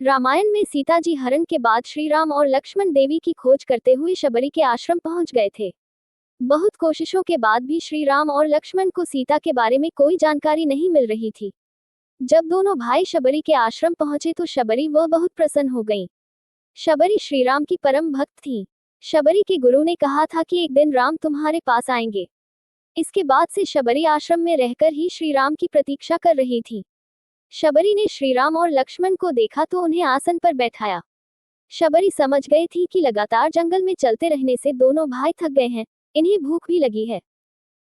रामायण में सीता जी हरण के बाद श्री राम और लक्ष्मण देवी की खोज करते हुए शबरी के आश्रम पहुंच गए थे। बहुत कोशिशों के बाद भी श्री राम और लक्ष्मण को सीता के बारे में कोई जानकारी नहीं मिल रही थी। जब दोनों भाई शबरी के आश्रम पहुंचे तो शबरी वह बहुत प्रसन्न हो गईं। शबरी श्री राम की परम भक्त थी। शबरी के गुरु ने कहा था कि एक दिन राम तुम्हारे पास आएंगे। इसके बाद से शबरी आश्रम में रहकर ही श्री राम की प्रतीक्षा कर रही थी। शबरी ने श्री राम और लक्ष्मण को देखा तो उन्हें आसन पर बैठाया। शबरी समझ गई थी कि लगातार जंगल में चलते रहने से दोनों भाई थक गए हैं, इन्हें भूख भी लगी है।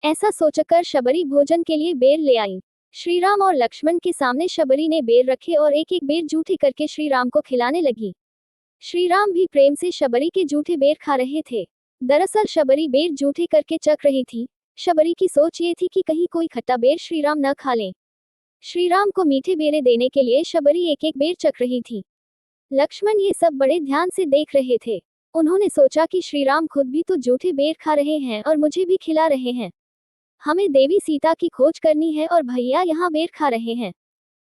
ऐसा सोचकर शबरी भोजन के लिए बेर ले आई। श्री राम और लक्ष्मण के सामने शबरी ने बेर रखे और एक एक बेर जूठे करके श्री राम को खिलाने लगी। श्री राम भी प्रेम से शबरी के जूठे बेर खा रहे थे। दरअसल शबरी बेर जूठे करके चख रही थी। शबरी की सोच ये थी कि कहीं कोई खट्टा बेर श्री राम न खा लें। श्री राम को मीठे बेरे देने के लिए शबरी एक एक बेर चख रही थी। लक्ष्मण ये सब बड़े ध्यान से देख रहे थे। उन्होंने सोचा कि श्री राम खुद भी तो जूठे बेर खा रहे हैं और मुझे भी खिला रहे हैं। हमें देवी सीता की खोज करनी है और भैया यहाँ बेर खा रहे हैं।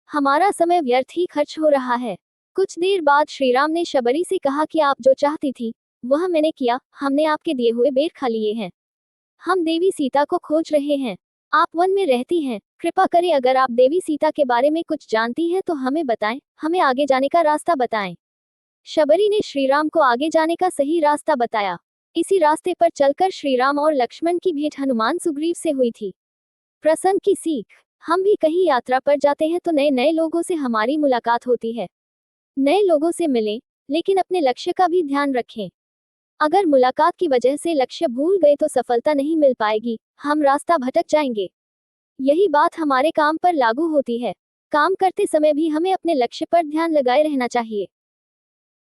हमारा समय व्यर्थ ही खर्च हो रहा है। कुछ देर बाद श्री राम ने शबरी से कहा कि आप जो चाहती थी वह मैंने किया। हमने आपके दिए हुए बेर खा लिए हैं। हम देवी सीता को खोज रहे हैं। आप वन में रहती हैं, कृपा करें अगर आप देवी सीता के बारे में कुछ जानती हैं तो हमें बताएं, हमें आगे जाने का रास्ता बताएं। शबरी ने श्री राम को आगे जाने का सही रास्ता बताया। इसी रास्ते पर चलकर श्री राम और लक्ष्मण की भेंट हनुमान सुग्रीव से हुई थी। प्रसंग की सीख, हम भी कहीं यात्रा पर जाते हैं तो नए नए लोगों से हमारी मुलाकात होती है। नए लोगों से मिलें, लेकिन अपने लक्ष्य का भी ध्यान रखें। अगर मुलाकात की वजह से लक्ष्य भूल गए तो सफलता नहीं मिल पाएगी, हम रास्ता भटक जाएंगे। यही बात हमारे काम पर लागू होती है। काम करते समय भी हमें अपने लक्ष्य पर ध्यान लगाए रहना चाहिए।